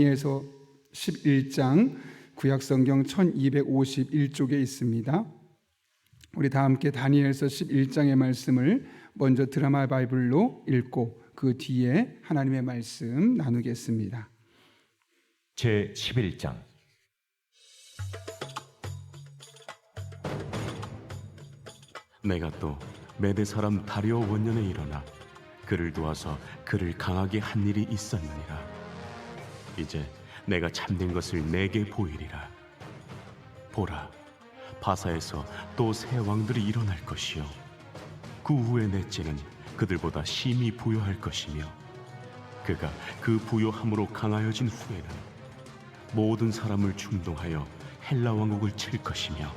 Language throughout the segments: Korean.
다니엘서 11장 구약성경 1251쪽에 있습니다. 우리 다 함께 다니엘서 11장의 말씀을 먼저 드라마 바이블로 읽고 그 뒤에 하나님의 말씀 나누겠습니다. 제 11장. 내가 또 메대 사람 다리오 원년에 일어나 그를 도와서 그를 강하게 한 일이 있었느니라. 이제 내가 참된 것을 내게 보이리라. 보라, 바사에서 또 새 왕들이 일어날 것이요 그 후에 넷째는 그들보다 심히 부요할 것이며 그가 그 부요함으로 강하여진 후에는 모든 사람을 충동하여 헬라 왕국을 칠 것이며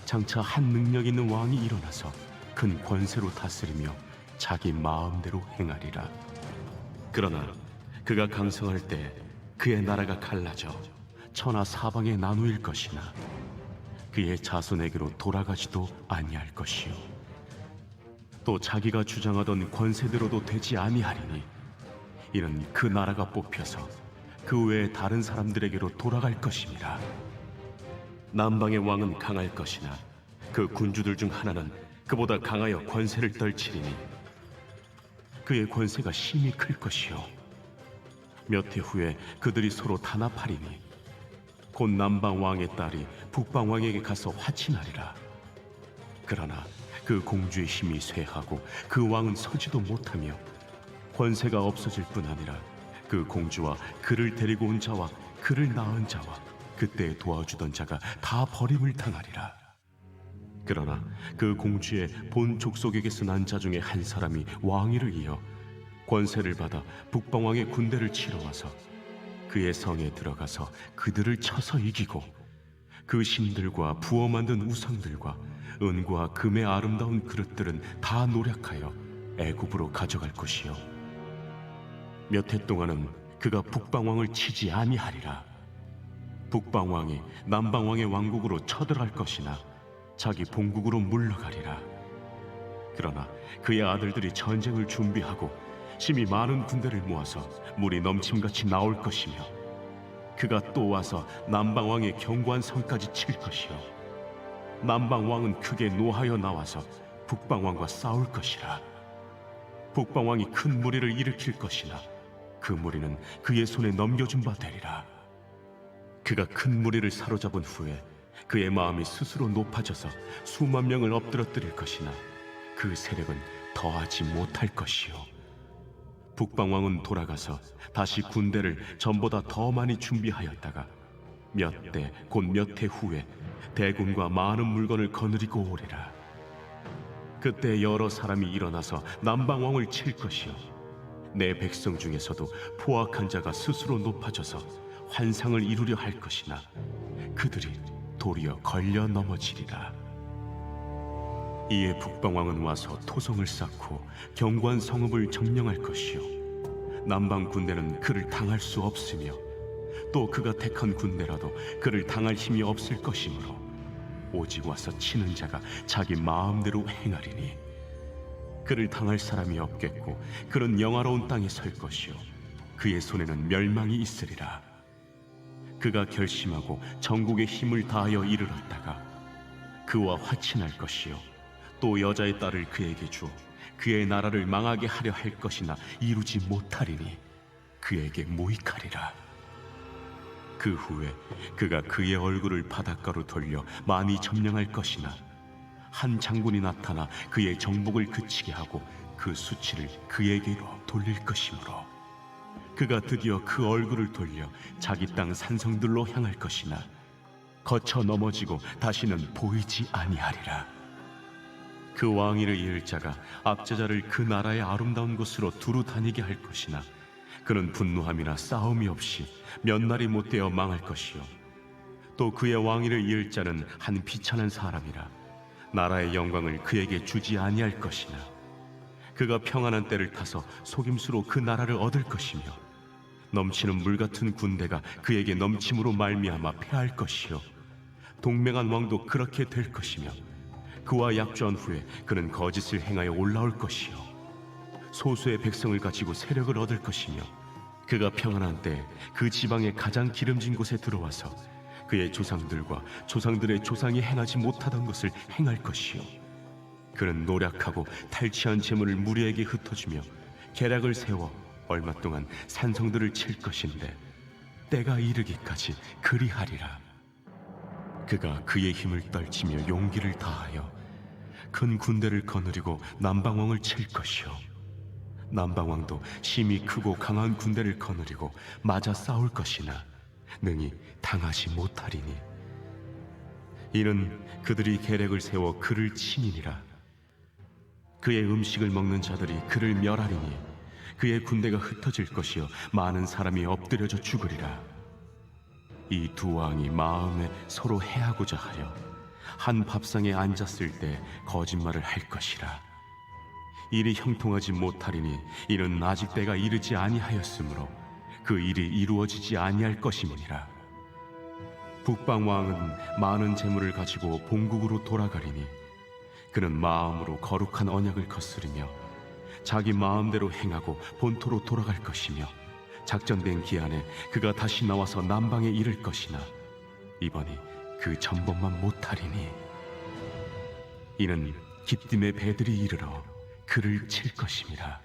장차 한 능력 있는 왕이 일어나서 큰 권세로 다스리며 자기 마음대로 행하리라. 그러나 그가 강성할 때 그의 나라가 갈라져 천하 사방에 나누일 것이나 그의 자손에게로 돌아가지도 아니할 것이요 또 자기가 주장하던 권세대로도 되지 아니하리니 이는 그 나라가 뽑혀서 그 외에 다른 사람들에게로 돌아갈 것임이라. 남방의 왕은 강할 것이나 그 군주들 중 하나는 그보다 강하여 권세를 떨치리니 그의 권세가 심히 클 것이요 몇 해 후에 그들이 서로 단합하리니 곧 남방 왕의 딸이 북방 왕에게 가서 화친하리라. 그러나 그 공주의 힘이 쇠하고 그 왕은 서지도 못하며 권세가 없어질 뿐 아니라 그 공주와 그를 데리고 온 자와 그를 낳은 자와 그때 도와주던 자가 다 버림을 당하리라. 그러나 그 공주의 본 족속에게서 난 자 중에 한 사람이 왕위를 이어 권세를 받아 북방왕의 군대를 치러 와서 그의 성에 들어가서 그들을 쳐서 이기고 그 신들과 부어 만든 우상들과 은과 금의 아름다운 그릇들은 다 노략하여 애굽으로 가져갈 것이요 몇 해 동안은 그가 북방왕을 치지 아니하리라. 북방왕이 남방왕의 왕국으로 쳐들어갈 것이나 자기 본국으로 물러가리라. 그러나 그의 아들들이 전쟁을 준비하고 심히 많은 군대를 모아서 물이 넘침같이 나올 것이며 그가 또 와서 남방왕의 견고한 성까지 칠 것이요 남방왕은 크게 노하여 나와서 북방왕과 싸울 것이라. 북방왕이 큰 무리를 일으킬 것이나 그 무리는 그의 손에 넘겨준 바 되리라. 그가 큰 무리를 사로잡은 후에 그의 마음이 스스로 높아져서 수만 명을 엎드러뜨릴 것이나 그 세력은 더하지 못할 것이요 북방왕은 돌아가서 다시 군대를 전보다 더 많이 준비하였다가 몇 대 곧 몇 해 후에 대군과 많은 물건을 거느리고 오리라. 그때 여러 사람이 일어나서 남방왕을 칠 것이요 내 백성 중에서도 포악한 자가 스스로 높아져서 환상을 이루려 할 것이나 그들이 도리어 걸려 넘어지리라. 이에 북방왕은 와서 토성을 쌓고 견고한 성읍을 점령할 것이요 남방 군대는 그를 당할 수 없으며 또 그가 택한 군대라도 그를 당할 힘이 없을 것이므로 오직 와서 치는 자가 자기 마음대로 행하리니 그를 당할 사람이 없겠고 그는 영화로운 땅에 설 것이요 그의 손에는 멸망이 있으리라. 그가 결심하고 전국의 힘을 다하여 이르렀다가 그와 화친할 것이요 또 여자의 딸을 그에게 주어 그의 나라를 망하게 하려 할 것이나 이루지 못하리니 그에게 모익하리라. 그 후에 그가 그의 얼굴을 바닷가로 돌려 많이 점령할 것이나 한 장군이 나타나 그의 정복을 그치게 하고 그 수치를 그에게로 돌릴 것이므로 그가 드디어 그 얼굴을 돌려 자기 땅 산성들로 향할 것이나 거쳐 넘어지고 다시는 보이지 아니하리라. 그 왕위를 이을 자가 압제자를 그 나라의 아름다운 곳으로 두루 다니게 할 것이나 그는 분노함이나 싸움이 없이 몇 날이 못되어 망할 것이요 또 그의 왕위를 이을 자는 한 비천한 사람이라 나라의 영광을 그에게 주지 아니할 것이나 그가 평안한 때를 타서 속임수로 그 나라를 얻을 것이며 넘치는 물 같은 군대가 그에게 넘침으로 말미암아 패할 것이요 동맹한 왕도 그렇게 될 것이며 그와 약조한 후에 그는 거짓을 행하여 올라올 것이요 소수의 백성을 가지고 세력을 얻을 것이며 그가 평안한 때 그 지방의 가장 기름진 곳에 들어와서 그의 조상들과 조상들의 조상이 행하지 못하던 것을 행할 것이요 그는 노력하고 탈취한 재물을 무리에게 흩어주며 계략을 세워 얼마 동안 산성들을 칠 것인데 때가 이르기까지 그리하리라. 그가 그의 힘을 떨치며 용기를 다하여 큰 군대를 거느리고 남방왕을 칠 것이요 남방왕도 심히 크고 강한 군대를 거느리고 맞아 싸울 것이나 능히 당하지 못하리니 이는 그들이 계략을 세워 그를 치니니라. 그의 음식을 먹는 자들이 그를 멸하리니 그의 군대가 흩어질 것이요 많은 사람이 엎드려져 죽으리라. 이 두 왕이 마음에 서로 해하고자 하려 한 밥상에 앉았을 때 거짓말을 할 것이라. 일이 형통하지 못하리니 이는 아직 때가 이르지 아니하였으므로 그 일이 이루어지지 아니할 것임이니라. 북방 왕은 많은 재물을 가지고 본국으로 돌아가리니 그는 마음으로 거룩한 언약을 거스르며 자기 마음대로 행하고 본토로 돌아갈 것이며 작정된 기한에 그가 다시 나와서 남방에 이를 것이나 이번이 그 전번만 못하리니 이는 기띔의 배들이 이르러 그를 칠 것임이라.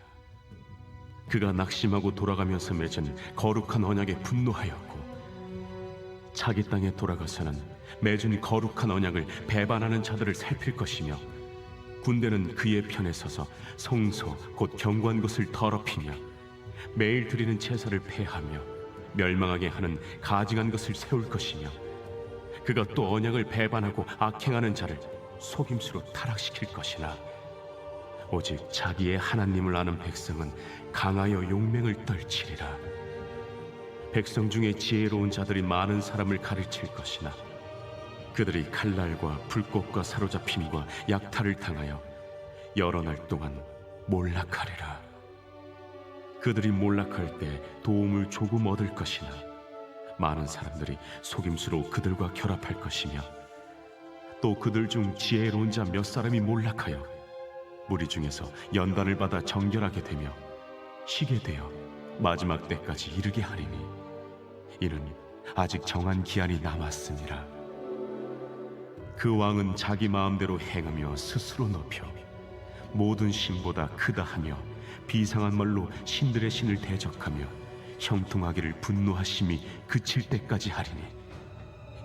그가 낙심하고 돌아가면서 맺은 거룩한 언약에 분노하였고 자기 땅에 돌아가서는 맺은 거룩한 언약을 배반하는 자들을 살필 것이며 군대는 그의 편에 서서 성소 곧 경고한 것을 더럽히며 매일 드리는 제사를 폐하며 멸망하게 하는 가증한 것을 세울 것이며 그가 또 언약을 배반하고 악행하는 자를 속임수로 타락시킬 것이나 오직 자기의 하나님을 아는 백성은 강하여 용맹을 떨치리라. 백성 중에 지혜로운 자들이 많은 사람을 가르칠 것이나 그들이 칼날과 불꽃과 사로잡힘과 약탈을 당하여 여러 날 동안 몰락하리라. 그들이 몰락할 때 도움을 조금 얻을 것이나 많은 사람들이 속임수로 그들과 결합할 것이며 또 그들 중 지혜로운 자 몇 사람이 몰락하여 무리 중에서 연단을 받아 정결하게 되며 쉬게 되어 마지막 때까지 이르게 하리니 이는 아직 정한 기한이 남았음이라. 그 왕은 자기 마음대로 행하며 스스로 높여 모든 신보다 크다 하며 비상한 말로 신들의 신을 대적하며 형통하기를 분노하심이 그칠 때까지 하리니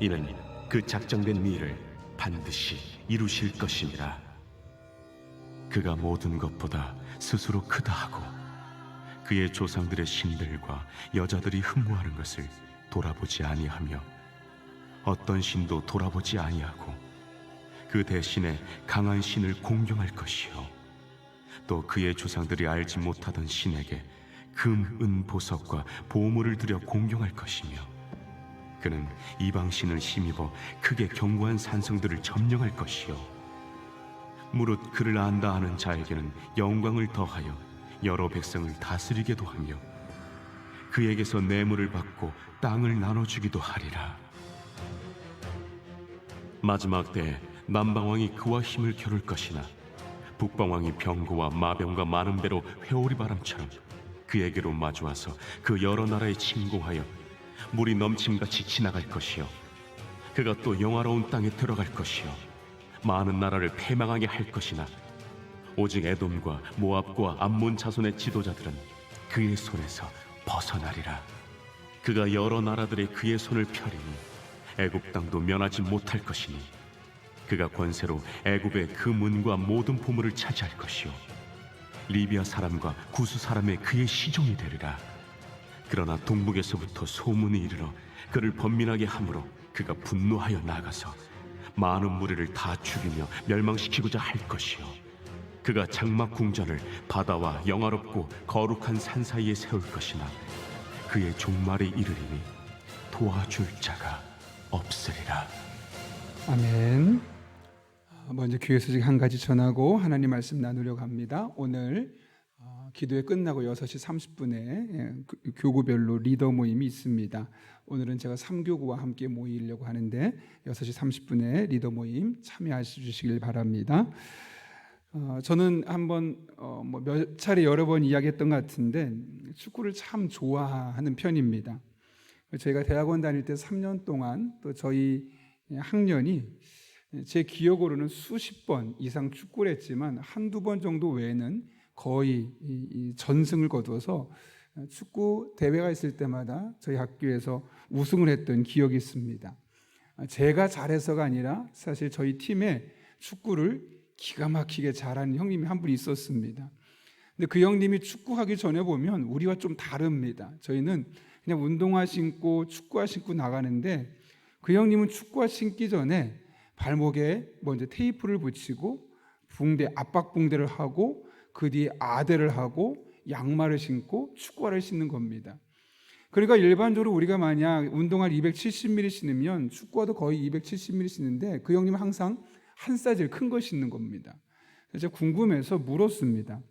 이는 그 작정된 일을 반드시 이루실 것이니라. 그가 모든 것보다 스스로 크다 하고 그의 조상들의 신들과 여자들이 흠모하는 것을 돌아보지 아니하며 어떤 신도 돌아보지 아니하고 그 대신에 강한 신을 공경할 것이요 또 그의 조상들이 알지 못하던 신에게 금, 은, 보석과 보물을 들여 공경할 것이며 그는 이방 신을 힘입어 크게 견고한 산성들을 점령할 것이요 무릇 그를 안다 하는 자에게는 영광을 더하여 여러 백성을 다스리게도 하며 그에게서 뇌물을 받고 땅을 나눠주기도 하리라. 마지막 때에 남방왕이 그와 힘을 겨룰 것이나 북방왕이 병거와 마병과 많은 배로 회오리 바람처럼 그에게로 마주와서 그 여러 나라에 침공하여 물이 넘침같이 지나갈 것이요 그가 또 영화로운 땅에 들어갈 것이요 많은 나라를 패망하게 할 것이나 오직 에돔과 모압과 암몬 자손의 지도자들은 그의 손에서 벗어나리라. 그가 여러 나라들의 그의 손을 펴리니 애굽 땅도 면하지 못할 것이니 그가 권세로 애굽의 그 문과 모든 보물을 차지할 것이요 리비아 사람과 구스 사람의 그의 시종이 되리라. 그러나 동북에서부터 소문이 이르러 그를 번민하게 함으로 그가 분노하여 나가서 많은 무리를 다 죽이며 멸망시키고자 할 것이요 그가 장막 궁전을 바다와 영화롭고 거룩한 산 사이에 세울 것이나 그의 종말에 이르리니 도와줄 자가 없으리라. 아멘. 먼저 교회 소식 한 가지 전하고 하나님 말씀 나누려고 합니다. 오늘 기도회 끝나고 6시 30분에 교구별로 리더 모임이 있습니다. 오늘은 제가 3교구와 함께 모이려고 하는데 6시 30분에 리더 모임 참여하시길 바랍니다. 저는 한번 몇 차례 여러 번 이야기했던 것 같은데 축구를 참 좋아하는 편입니다. 제가 대학원 다닐 때 3년 동안 또 저희 학년이 제 기억으로는 수십 번 이상 축구를 했지만 한두 번 정도 외에는 거의 이 전승을 거두어서 축구 대회가 있을 때마다 저희 학교에서 우승을 했던 기억이 있습니다. 제가 잘해서가 아니라 사실 저희 팀에 축구를 기가 막히게 잘하는 형님이 한 분 있었습니다. 근데 그 형님이 축구하기 전에 보면 우리와 좀 다릅니다. 저희는 그냥 운동화 신고 축구화 신고 나가는데 그 형님은 축구화 신기 전에 발목에 먼저 테이프를 붙이고 붕대, 압박 붕대를 하고 그 뒤에 아대를 하고 양말을 신고 축구화를 신는 겁니다. 그러니까 일반적으로 우리가 만약 운동화를 270mm 신으면 축구화도 거의 270mm 신는데 그 형님은 항상 한 사이즈 큰 거 신는 겁니다. 그래서 궁금해서 물었습니다.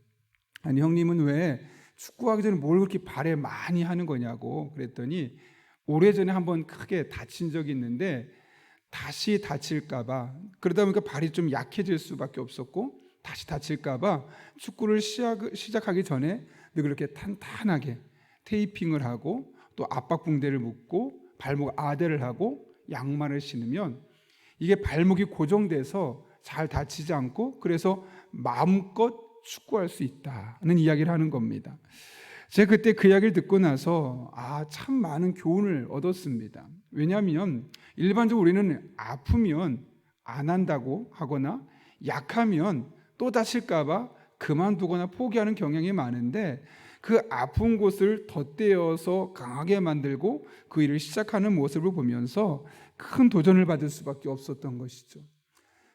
아니 형님은 왜 축구하기 전에 뭘 그렇게 발에 많이 하는 거냐고 그랬더니 오래전에 한번 크게 다친 적이 있는데 다시 다칠까 봐 그러다 보니까 발이 좀 약해질 수밖에 없었고 다시 다칠까 봐 축구를 시작하기 전에 늘 그렇게 탄탄하게 테이핑을 하고 또 압박 붕대를 묶고 발목 아대를 하고 양말을 신으면 이게 발목이 고정돼서 잘 다치지 않고 그래서 마음껏 축구할 수 있다는 이야기를 하는 겁니다. 제가 그때 그 이야기를 듣고 나서 참 많은 교훈을 얻었습니다. 왜냐하면 일반적으로 우리는 아프면 안 한다고 하거나 약하면 또 다칠까 봐 그만두거나 포기하는 경향이 많은데 그 아픈 곳을 덧대어서 강하게 만들고 그 일을 시작하는 모습을 보면서 큰 도전을 받을 수밖에 없었던 것이죠.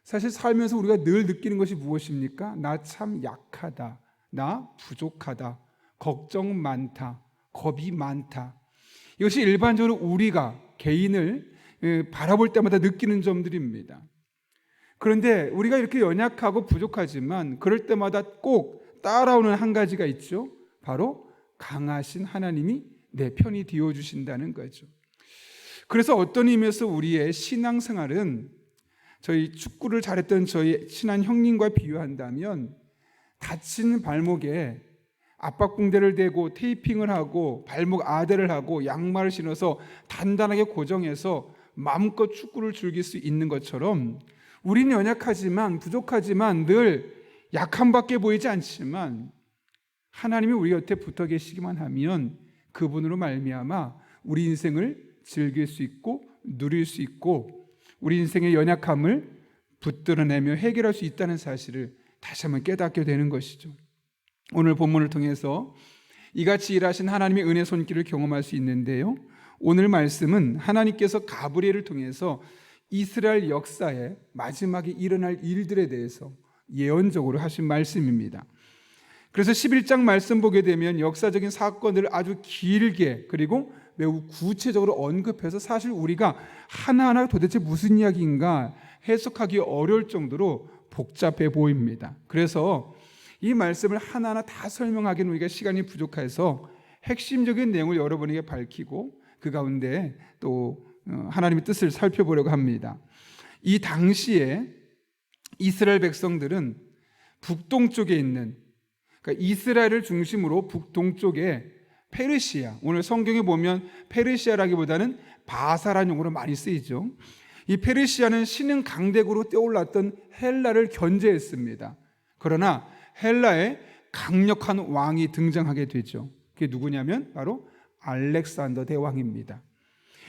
사실 살면서 우리가 늘 느끼는 것이 무엇입니까? 나 참 약하다, 나 부족하다, 걱정 많다, 겁이 많다. 이것이 일반적으로 우리가 개인을 바라볼 때마다 느끼는 점들입니다. 그런데 우리가 이렇게 연약하고 부족하지만 그럴 때마다 꼭 따라오는 한 가지가 있죠. 바로 강하신 하나님이 내 편이 되어주신다는 거죠. 그래서 어떤 의미에서 우리의 신앙생활은 저희 축구를 잘했던 저희 친한 형님과 비유한다면 다친 발목에 압박붕대를 대고 테이핑을 하고 발목 아대를 하고 양말을 신어서 단단하게 고정해서 마음껏 축구를 즐길 수 있는 것처럼 우리는 연약하지만 부족하지만 늘 약함밖에 보이지 않지만 하나님이 우리 곁에 붙어 계시기만 하면 그분으로 말미암아 우리 인생을 즐길 수 있고 누릴 수 있고 우리 인생의 연약함을 붙들어내며 해결할 수 있다는 사실을 다시 한번 깨닫게 되는 것이죠. 오늘 본문을 통해서 이같이 일하신 하나님의 은혜 손길을 경험할 수 있는데요. 오늘 말씀은 하나님께서 가브리엘을 통해서 이스라엘 역사의 마지막에 일어날 일들에 대해서 예언적으로 하신 말씀입니다. 그래서 11장 말씀 보게 되면 역사적인 사건들을 아주 길게 그리고 매우 구체적으로 언급해서 사실 우리가 하나하나 도대체 무슨 이야기인가 해석하기 어려울 정도로 복잡해 보입니다. 그래서 이 말씀을 하나하나 다 설명하기는 우리가 시간이 부족해서 핵심적인 내용을 여러분에게 밝히고 그 가운데 또 하나님의 뜻을 살펴보려고 합니다. 이 당시에 이스라엘 백성들은 북동쪽에 있는 그러니까 이스라엘을 중심으로 북동쪽에 페르시아, 오늘 성경에 보면 페르시아라기보다는 바사라는 용어로 많이 쓰이죠. 이 페르시아는 신흥 강대국으로 떠올랐던 헬라를 견제했습니다. 그러나 헬라에 강력한 왕이 등장하게 되죠. 그게 누구냐면 바로 알렉산더 대왕입니다.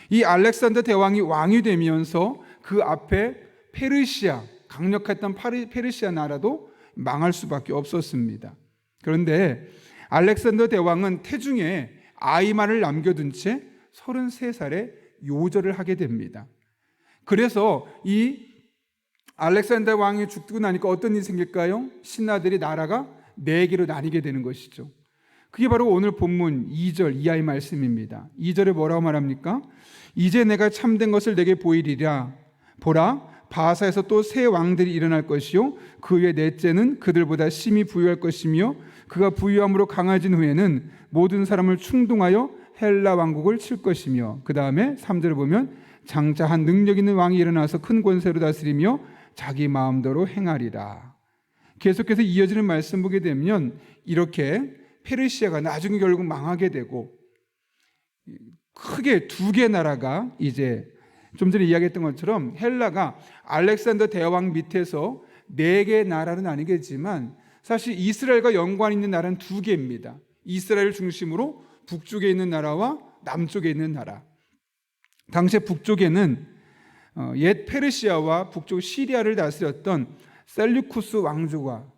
이 알렉산더 대왕이 왕이 되면서 그 앞에 페르시아, 강력했던 페르시아 나라도 망할 수밖에 없었습니다. 그런데 알렉산더 대왕은 태중에 아이만을 남겨둔 채 33살에 요절을 하게 됩니다. 그래서 이 알렉산더 왕이 죽고 나니까 어떤 일이 생길까요? 신하들이 나라가 4개로 나뉘게 되는 것이죠. 그게 바로 오늘 본문 2절 이하의 말씀입니다. 2절에 뭐라고 말합니까? 이제 내가 참된 것을 내게 보이리라. 보라, 바사에서 또 새 왕들이 일어날 것이요 그 후에 넷째는 그들보다 심히 부유할 것이며 그가 부유함으로 강해진 후에는 모든 사람을 충동하여 헬라 왕국을 칠 것이며 그 다음에 3절을 보면 장차 한 능력 있는 왕이 일어나서 큰 권세로 다스리며 자기 마음대로 행하리라. 계속해서 이어지는 말씀 보게 되면 이렇게 페르시아가 나중에 결국 망하게 되고 크게 두 개 나라가 이제 좀 전에 이야기했던 것처럼 헬라가 알렉산더 대왕 밑에서 네 개 나라는 아니겠지만 사실 이스라엘과 연관 있는 나라는 두 개입니다. 이스라엘 중심으로 북쪽에 있는 나라와 남쪽에 있는 나라. 당시에 북쪽에는 옛 페르시아와 북쪽 시리아를 다스렸던 셀류쿠스 왕조가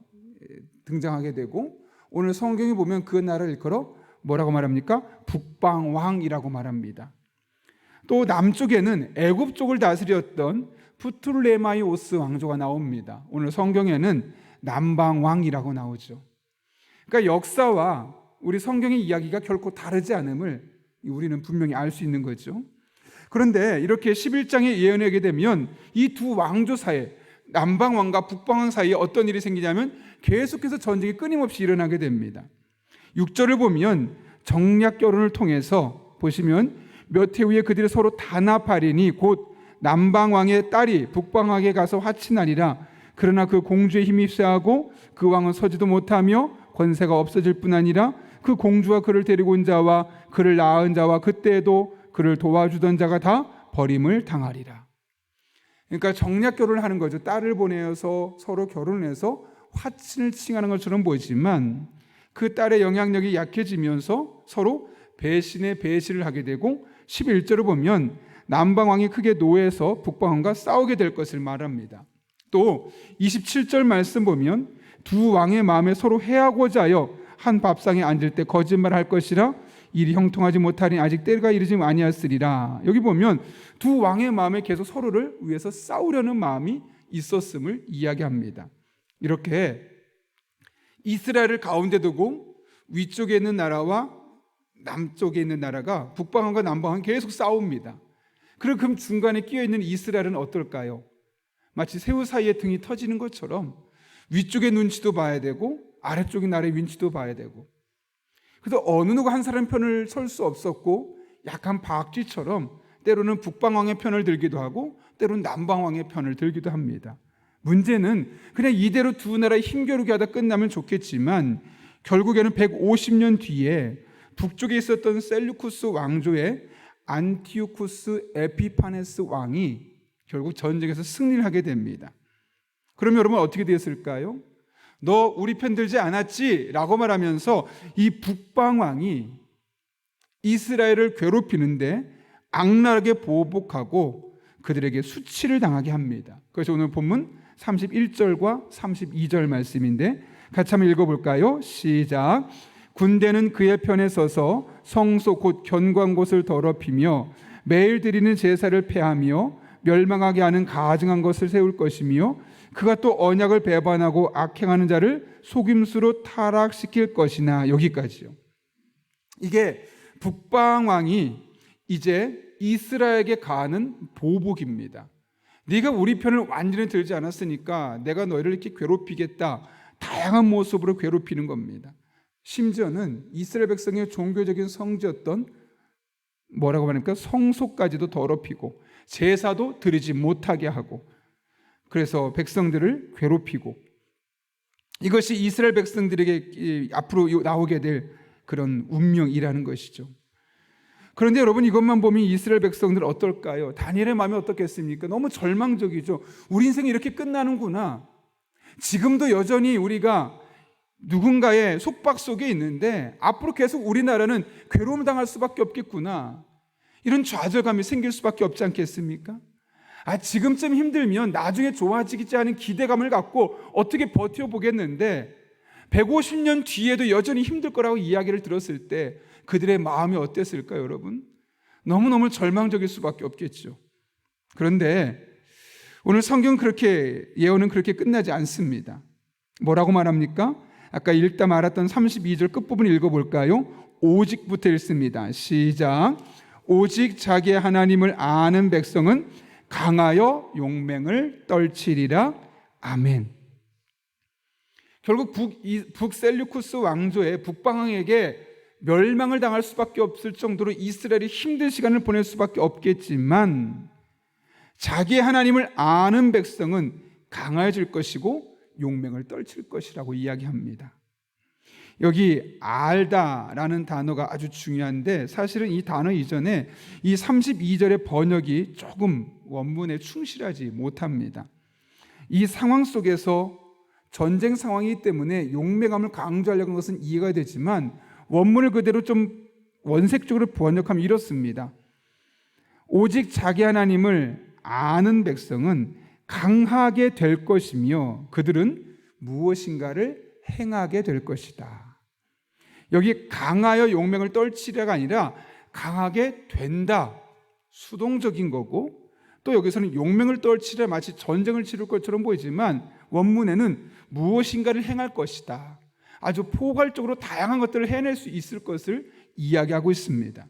등장하게 되고 오늘 성경에 보면 그 나라를 일컬어 뭐라고 말합니까? 북방왕이라고 말합니다. 또 남쪽에는 애굽 쪽을 다스렸던 프툴레마이오스 왕조가 나옵니다. 오늘 성경에는 남방왕이라고 나오죠. 그러니까 역사와 우리 성경의 이야기가 결코 다르지 않음을 우리는 분명히 알 수 있는 거죠. 그런데 이렇게 11장에 예언하게 되면 이 두 왕조 사이에 남방왕과 북방왕 사이에 어떤 일이 생기냐면 계속해서 전쟁이 끊임없이 일어나게 됩니다. 6절을 보면 정략 결혼을 통해서 보시면 몇 해 후에 그들이 서로 단합하리니 곧 남방왕의 딸이 북방왕에게 가서 화친하리라. 그러나 그 공주의 힘이 쇠하고 그 왕은 서지도 못하며 권세가 없어질 뿐 아니라 그 공주와 그를 데리고 온 자와 그를 낳은 자와 그때에도 그를 도와주던 자가 다 버림을 당하리라. 그러니까 정략 결혼을 하는 거죠. 딸을 보내서 서로 결혼해서 화친을 칭하는 것처럼 보이지만 그 딸의 영향력이 약해지면서 서로 배신에 배신을 하게 되고 11절을 보면 남방왕이 크게 노해서 북방왕과 싸우게 될 것을 말합니다. 또 27절 말씀 보면 두 왕의 마음에 서로 해하고자 하여 한 밥상에 앉을 때 거짓말할 것이라 일이 형통하지 못하니 아직 때가 이르지 아니하였으리라. 여기 보면 두 왕의 마음에 계속 서로를 위해서 싸우려는 마음이 있었음을 이야기합니다. 이렇게 이스라엘을 가운데 두고 위쪽에 있는 나라와 남쪽에 있는 나라가 북방왕과 남방왕 계속 싸웁니다. 그럼 중간에 끼어 있는 이스라엘은 어떨까요? 마치 새우 사이에 등이 터지는 것처럼 위쪽의 눈치도 봐야 되고 아래쪽의 나라의 눈치도 봐야 되고, 그래서 어느 누가 한 사람 편을 설 수 없었고 약한 박쥐처럼 때로는 북방왕의 편을 들기도 하고 때로는 남방왕의 편을 들기도 합니다. 문제는 그냥 이대로 두 나라의 힘겨루기 하다 끝나면 좋겠지만 결국에는 150년 뒤에 북쪽에 있었던 셀루쿠스 왕조의 안티오쿠스 에피파네스 왕이 결국 전쟁에서 승리를 하게 됩니다. 그럼 여러분 어떻게 되었을까요? 너 우리 편 들지 않았지? 라고 말하면서 이 북방왕이 이스라엘을 괴롭히는데 악랄하게 보복하고 그들에게 수치를 당하게 합니다. 그래서 오늘 본문 31절과 32절 말씀인데 같이 한번 읽어볼까요? 시작. 군대는 그의 편에 서서 성소 곧 견고한 곳을 더럽히며 매일 드리는 제사를 폐하며 멸망하게 하는 가증한 것을 세울 것이며 그가 또 언약을 배반하고 악행하는 자를 속임수로 타락시킬 것이나. 여기까지요. 이게 북방왕이 이제 이스라엘에게 가하는 보복입니다. 네가 우리 편을 완전히 들지 않았으니까 내가 너희를 이렇게 괴롭히겠다. 다양한 모습으로 괴롭히는 겁니다. 심지어는 이스라엘 백성의 종교적인 성지였던 뭐라고 하니까 성소까지도 더럽히고 제사도 드리지 못하게 하고, 그래서 백성들을 괴롭히고, 이것이 이스라엘 백성들에게 앞으로 나오게 될 그런 운명이라는 것이죠. 그런데 여러분 이것만 보면 이스라엘 백성들은 어떨까요? 다니엘의 마음이 어떻겠습니까? 너무 절망적이죠. 우리 인생이 이렇게 끝나는구나. 지금도 여전히 우리가 누군가의 속박 속에 있는데 앞으로 계속 우리나라는 괴로움 당할 수밖에 없겠구나. 이런 좌절감이 생길 수밖에 없지 않겠습니까? 지금쯤 힘들면 나중에 좋아지지 않은 기대감을 갖고 어떻게 버텨보겠는데 150년 뒤에도 여전히 힘들 거라고 이야기를 들었을 때 그들의 마음이 어땠을까요, 여러분? 너무너무 절망적일 수밖에 없겠죠. 그런데 오늘 성경 그렇게 예언은 그렇게 끝나지 않습니다. 뭐라고 말합니까? 아까 읽다 말았던 32절 끝부분 읽어볼까요? 오직부터 읽습니다. 시작. 오직 자기의 하나님을 아는 백성은 강하여 용맹을 떨치리라. 아멘. 결국 북셀류쿠스 왕조의 북방왕에게 멸망을 당할 수밖에 없을 정도로 이스라엘이 힘든 시간을 보낼 수밖에 없겠지만 자기의 하나님을 아는 백성은 강해질 것이고 용맹을 떨칠 것이라고 이야기합니다. 여기 알다라는 단어가 아주 중요한데 사실은 이 단어 이전에 이 32절의 번역이 조금 원문에 충실하지 못합니다. 이 상황 속에서 전쟁 상황이기 때문에 용맹함을 강조하려는 것은 이해가 되지만 원문을 그대로 좀 원색적으로 번역하면 이렇습니다. 오직 자기 하나님을 아는 백성은 강하게 될 것이며 그들은 무엇인가를 행하게 될 것이다. 여기 강하여 용맹을 떨치려가 아니라 강하게 된다, 수동적인 거고, 또 여기서는 용맹을 떨치려 마치 전쟁을 치를 것처럼 보이지만 원문에는 무엇인가를 행할 것이다, 아주 포괄적으로 다양한 것들을 해낼 수 있을 것을 이야기하고 있습니다.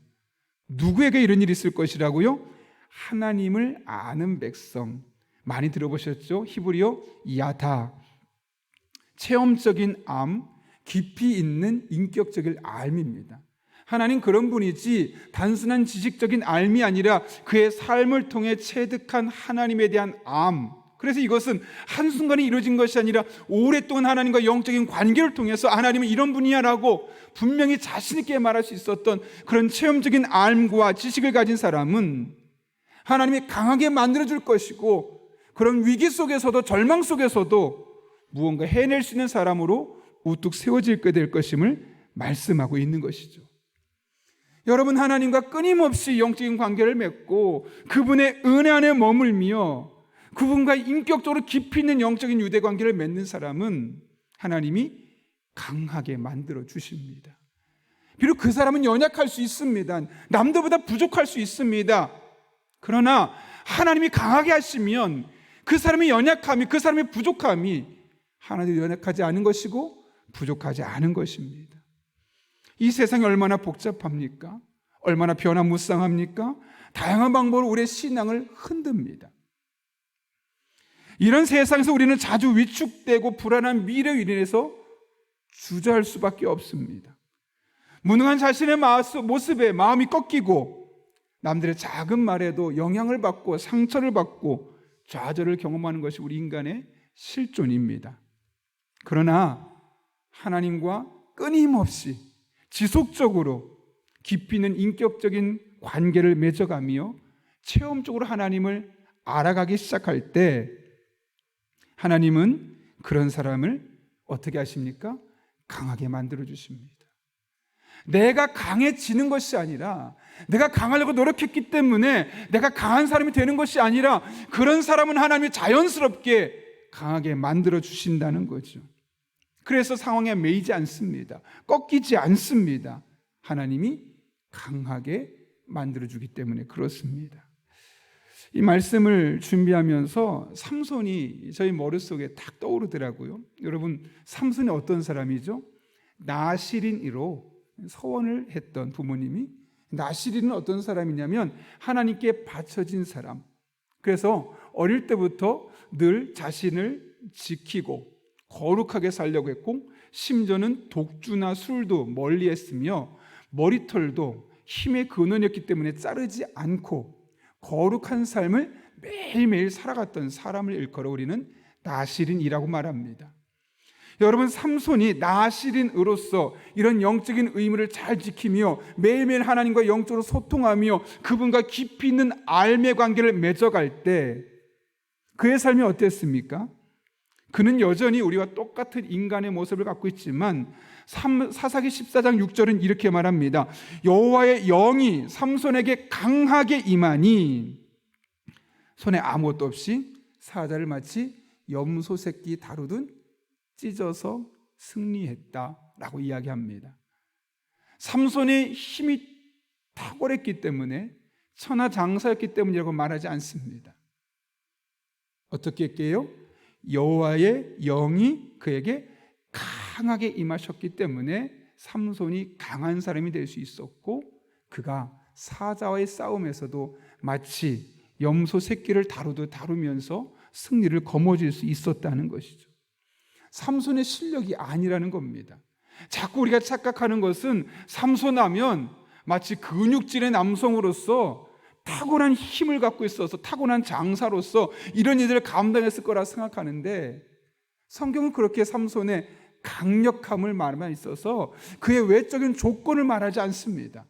누구에게 이런 일이 있을 것이라고요? 하나님을 아는 백성. 많이 들어보셨죠? 히브리어 야다. 체험적인 암, 깊이 있는 인격적인 알미입니다. 하나님 그런 분이지 단순한 지식적인 알미 아니라 그의 삶을 통해 체득한 하나님에 대한 암. 그래서 이것은 한순간에 이루어진 것이 아니라 오랫동안 하나님과 영적인 관계를 통해서 하나님은 이런 분이야라고 분명히 자신 있게 말할 수 있었던 그런 체험적인 알과 지식을 가진 사람은 하나님이 강하게 만들어줄 것이고, 그런 위기 속에서도 절망 속에서도 무언가 해낼 수 있는 사람으로 우뚝 세워지게 될 것임을 말씀하고 있는 것이죠. 여러분, 하나님과 끊임없이 영적인 관계를 맺고 그분의 은혜 안에 머물며 그분과 인격적으로 깊이 있는 영적인 유대 관계를 맺는 사람은 하나님이 강하게 만들어 주십니다. 비록 그 사람은 연약할 수 있습니다. 남들보다 부족할 수 있습니다. 그러나 하나님이 강하게 하시면 그 사람의 연약함이, 그 사람의 부족함이 하나도 연약하지 않은 것이고 부족하지 않은 것입니다. 이 세상이 얼마나 복잡합니까? 얼마나 변화무쌍합니까? 다양한 방법으로 우리의 신앙을 흔듭니다. 이런 세상에서 우리는 자주 위축되고 불안한 미래로 인해서 주저할 수밖에 없습니다. 무능한 자신의 모습에 마음이 꺾이고 남들의 작은 말에도 영향을 받고 상처를 받고 좌절을 경험하는 것이 우리 인간의 실존입니다. 그러나 하나님과 끊임없이 지속적으로 깊이 있는 인격적인 관계를 맺어가며 체험적으로 하나님을 알아가기 시작할 때 하나님은 그런 사람을 어떻게 하십니까? 강하게 만들어 주십니다. 내가 강해지는 것이 아니라, 내가 강하려고 노력했기 때문에 내가 강한 사람이 되는 것이 아니라, 그런 사람은 하나님이 자연스럽게 강하게 만들어 주신다는 거죠. 그래서 상황에 매이지 않습니다. 꺾이지 않습니다. 하나님이 강하게 만들어주기 때문에 그렇습니다. 이 말씀을 준비하면서 삼손이 저희 머릿속에 딱 떠오르더라고요. 여러분, 삼손이 어떤 사람이죠? 나실인으로 서원을 했던 부모님이, 나실인은 어떤 사람이냐면 하나님께 바쳐진 사람. 그래서 어릴 때부터 늘 자신을 지키고 거룩하게 살려고 했고, 심지어는 독주나 술도 멀리 했으며 머리털도 힘의 근원이었기 때문에 자르지 않고 거룩한 삶을 매일매일 살아갔던 사람을 일컬어 우리는 나실인이라고 말합니다. 여러분, 삼손이 나실인으로서 이런 영적인 의무를 잘 지키며 매일매일 하나님과 영적으로 소통하며 그분과 깊이 있는 알매 관계를 맺어갈 때 그의 삶이 어땠습니까? 그는 여전히 우리와 똑같은 인간의 모습을 갖고 있지만 사사기 14장 6절은 이렇게 말합니다. 여호와의 영이 삼손에게 강하게 임하니 손에 아무것도 없이 사자를 마치 염소 새끼 다루듯 찢어서 승리했다라고 이야기합니다. 삼손의 힘이 탁월했기 때문에, 천하장사였기 때문이라고 말하지 않습니다. 어떻게 했게요? 여호와의 영이 그에게 강하게 임하셨기 때문에 삼손이 강한 사람이 될 수 있었고, 그가 사자와의 싸움에서도 마치 염소 새끼를 다루면서 승리를 거머쥘 수 있었다는 것이죠. 삼손의 실력이 아니라는 겁니다. 자꾸 우리가 착각하는 것은 삼손하면 마치 근육질의 남성으로서 탁월한 힘을 갖고 있어서 타고난 장사로서 이런 일들을 감당했을 거라 생각하는데, 성경은 그렇게 삼손의 강력함을 말만 있어서 그의 외적인 조건을 말하지 않습니다.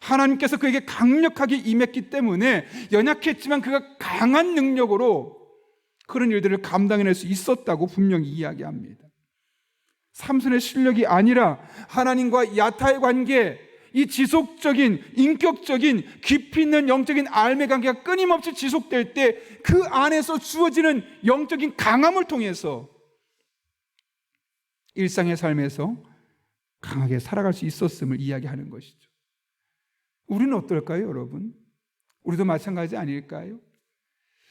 하나님께서 그에게 강력하게 임했기 때문에 연약했지만 그가 강한 능력으로 그런 일들을 감당해낼 수 있었다고 분명히 이야기합니다. 삼손의 실력이 아니라 하나님과 야타의 관계, 이 지속적인 인격적인 깊이 있는 영적인 알매 관계가 끊임없이 지속될 때 그 안에서 주어지는 영적인 강함을 통해서 일상의 삶에서 강하게 살아갈 수 있었음을 이야기하는 것이죠. 우리는 어떨까요, 여러분? 우리도 마찬가지 아닐까요?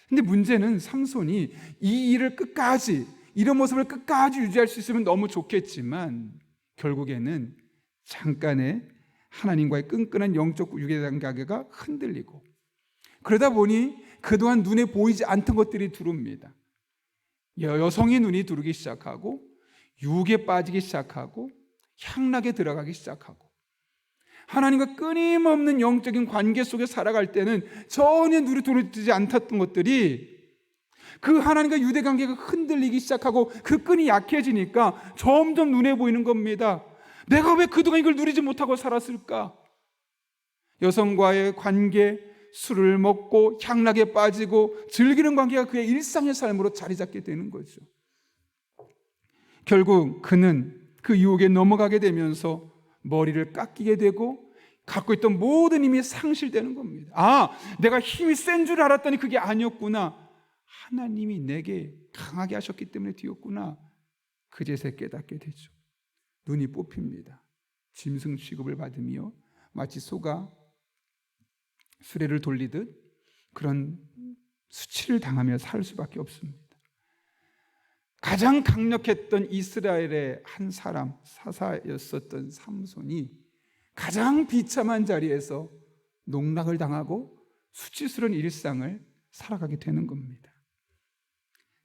근데 문제는 삼손이 이 일을 끝까지, 이런 모습을 끝까지 유지할 수 있으면 너무 좋겠지만 결국에는 잠깐의 하나님과의 끈끈한 영적 유대관계가 흔들리고, 그러다 보니 그동안 눈에 보이지 않던 것들이 들어옵니다. 여성의 눈이 들어오기 시작하고, 유혹에 빠지기 시작하고, 향락에 들어가기 시작하고, 하나님과 끊임없는 영적인 관계 속에 살아갈 때는 전혀 눈에 들어오지 않았던 것들이 그 하나님과 유대관계가 흔들리기 시작하고 그 끈이 약해지니까 점점 눈에 보이는 겁니다. 내가 왜 그동안 이걸 누리지 못하고 살았을까? 여성과의 관계, 술을 먹고 향락에 빠지고 즐기는 관계가 그의 일상의 삶으로 자리 잡게 되는 거죠. 결국 그는 그 유혹에 넘어가게 되면서 머리를 깎이게 되고 갖고 있던 모든 힘이 상실되는 겁니다. 아, 내가 힘이 센 줄 알았더니 그게 아니었구나. 하나님이 내게 강하게 하셨기 때문에 되었구나. 그제서 깨닫게 되죠. 눈이 뽑힙니다. 짐승 취급을 받으며 마치 소가 수레를 돌리듯 그런 수치를 당하며 살 수밖에 없습니다. 가장 강력했던 이스라엘의 한 사람, 사사였었던 삼손이 가장 비참한 자리에서 농락을 당하고 수치스러운 일상을 살아가게 되는 겁니다.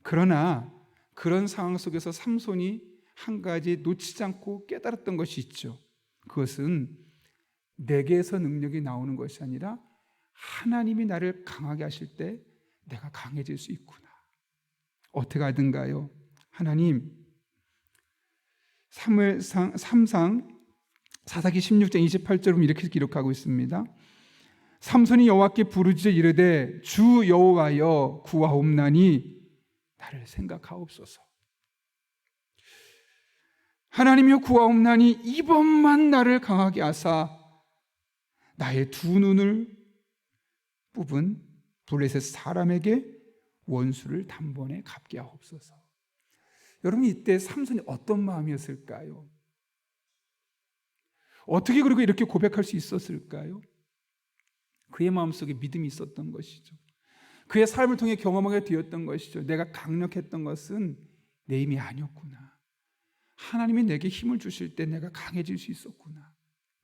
그러나 그런 상황 속에서 삼손이 한 가지 놓치지 않고 깨달았던 것이 있죠. 그것은 내게서 능력이 나오는 것이 아니라 하나님이 나를 강하게 하실 때 내가 강해질 수 있구나. 어떻게 하든가요? 하나님, 사무엘상 3상 사사기 16장 28절은 이렇게 기록하고 있습니다. 삼손이 여호와께 부르짖어 이르되 주 여호와여 구하옵나니 나를 생각하옵소서. 하나님이여 구하옵나니 이번만 나를 강하게 하사 나의 두 눈을 뽑은 블레셋 사람에게 원수를 단번에 갚게 하옵소서. 여러분, 이때 삼손이 어떤 마음이었을까요? 어떻게 그리고 이렇게 고백할 수 있었을까요? 그의 마음속에 믿음이 있었던 것이죠. 그의 삶을 통해 경험하게 되었던 것이죠. 내가 강력했던 것은 내 힘이 아니었구나. 하나님이 내게 힘을 주실 때 내가 강해질 수 있었구나.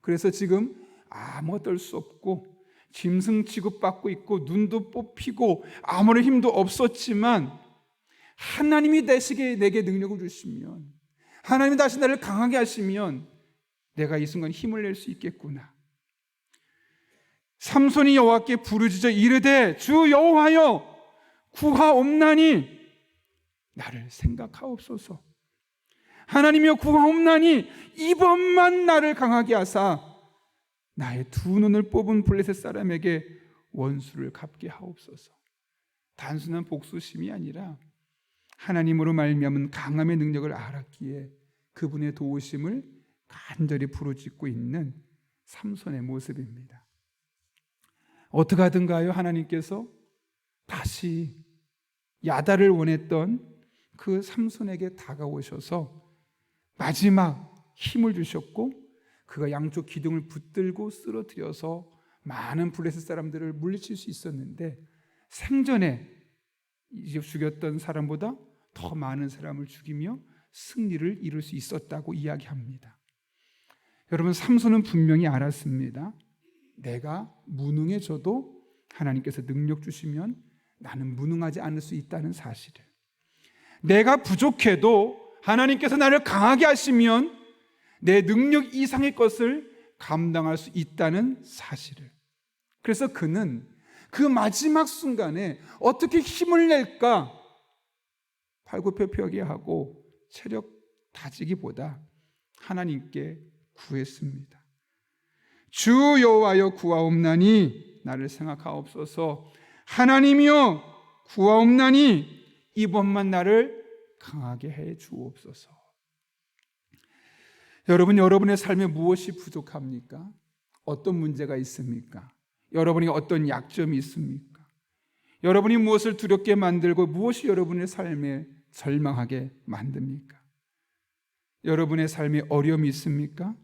그래서 지금 아무것도 할 수 없고 짐승 취급받고 있고 눈도 뽑히고 아무런 힘도 없었지만 하나님이 내게 능력을 주시면, 하나님이 다시 나를 강하게 하시면 내가 이 순간 힘을 낼 수 있겠구나. 삼손이 여호와께 부르짖어 이르되 주 여호와여 구하옵나니 나를 생각하옵소서. 하나님이여 구하옵나니 이번만 나를 강하게 하사 나의 두 눈을 뽑은 블레셋 사람에게 원수를 갚게 하옵소서. 단순한 복수심이 아니라 하나님으로 말미암은 강함의 능력을 알았기에 그분의 도우심을 간절히 부르짖고 있는 삼손의 모습입니다. 어떻게 하든가요? 하나님께서 다시 야단을 원했던 그 삼손에게 다가오셔서 마지막 힘을 주셨고 그가 양쪽 기둥을 붙들고 쓰러뜨려서 많은 블레셋 사람들을 물리칠 수 있었는데 생전에 죽였던 사람보다 더 많은 사람을 죽이며 승리를 이룰 수 있었다고 이야기합니다. 여러분, 삼손은 분명히 알았습니다. 내가 무능해져도 하나님께서 능력 주시면 나는 무능하지 않을 수 있다는 사실을, 내가 부족해도 하나님께서 나를 강하게 하시면 내 능력 이상의 것을 감당할 수 있다는 사실을. 그래서 그는 그 마지막 순간에 어떻게 힘을 낼까 팔굽혀펴기 하고 체력 다지기보다 하나님께 구했습니다. 주 여호와여 구하옵나니 나를 생각하옵소서. 하나님이여 구하옵나니 이번만 나를 강하게 해 주옵소서. 여러분, 여러분의 삶에 무엇이 부족합니까? 어떤 문제가 있습니까? 여러분이 어떤 약점이 있습니까? 여러분이 무엇을 두렵게 만들고 무엇이 여러분의 삶에 절망하게 만듭니까? 여러분의 삶에 어려움이 있습니까?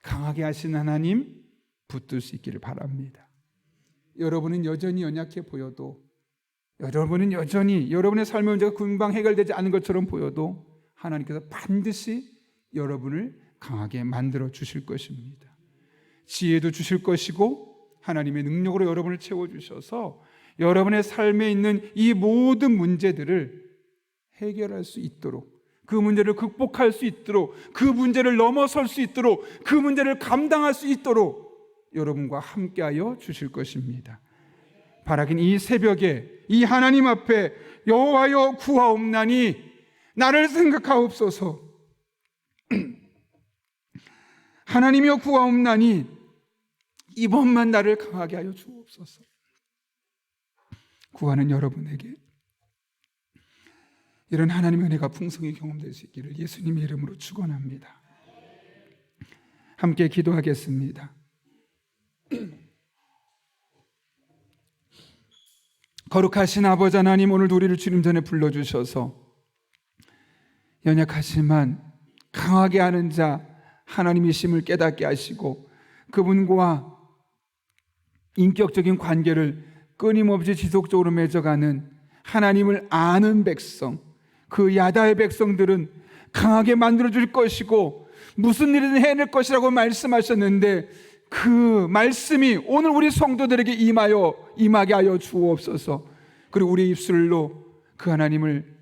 강하게 하신 하나님 붙들 수 있기를 바랍니다. 여러분은 여전히 연약해 보여도, 여러분은 여전히 여러분의 삶의 문제가 금방 해결되지 않은 것처럼 보여도 하나님께서 반드시 여러분을 강하게 만들어 주실 것입니다. 지혜도 주실 것이고 하나님의 능력으로 여러분을 채워주셔서 여러분의 삶에 있는 이 모든 문제들을 해결할 수 있도록, 그 문제를 극복할 수 있도록, 그 문제를 넘어설 수 있도록, 그 문제를 감당할 수 있도록 여러분과 함께하여 주실 것입니다. 바라긴 이 새벽에 이 하나님 앞에 여호와여 구하옵나니 나를 생각하옵소서. 하나님이여 구하옵나니 이번만 나를 강하게 하여 주옵소서. 구하는 여러분에게 이런 하나님의 은혜가 풍성히 경험될 수 있기를 예수님의 이름으로 축원합니다. 함께 기도하겠습니다. 거룩하신 아버지 하나님, 오늘도 우리를 주님 전에 불러주셔서 연약하지만 강하게 하는 자 하나님이심을 깨닫게 하시고 그분과 인격적인 관계를 끊임없이 지속적으로 맺어가는 하나님을 아는 백성, 그 야다의 백성들은 강하게 만들어줄 것이고 무슨 일이든 해낼 것이라고 말씀하셨는데 그 말씀이 오늘 우리 성도들에게 임하게 하여 주옵소서. 그리고 우리의 입술로 그 하나님을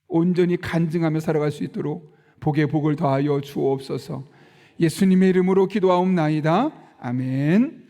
온전히 간증하며 살아갈 수 있도록 복의 복을 더하여 주옵소서. 예수님의 이름으로 기도하옵나이다. 아멘.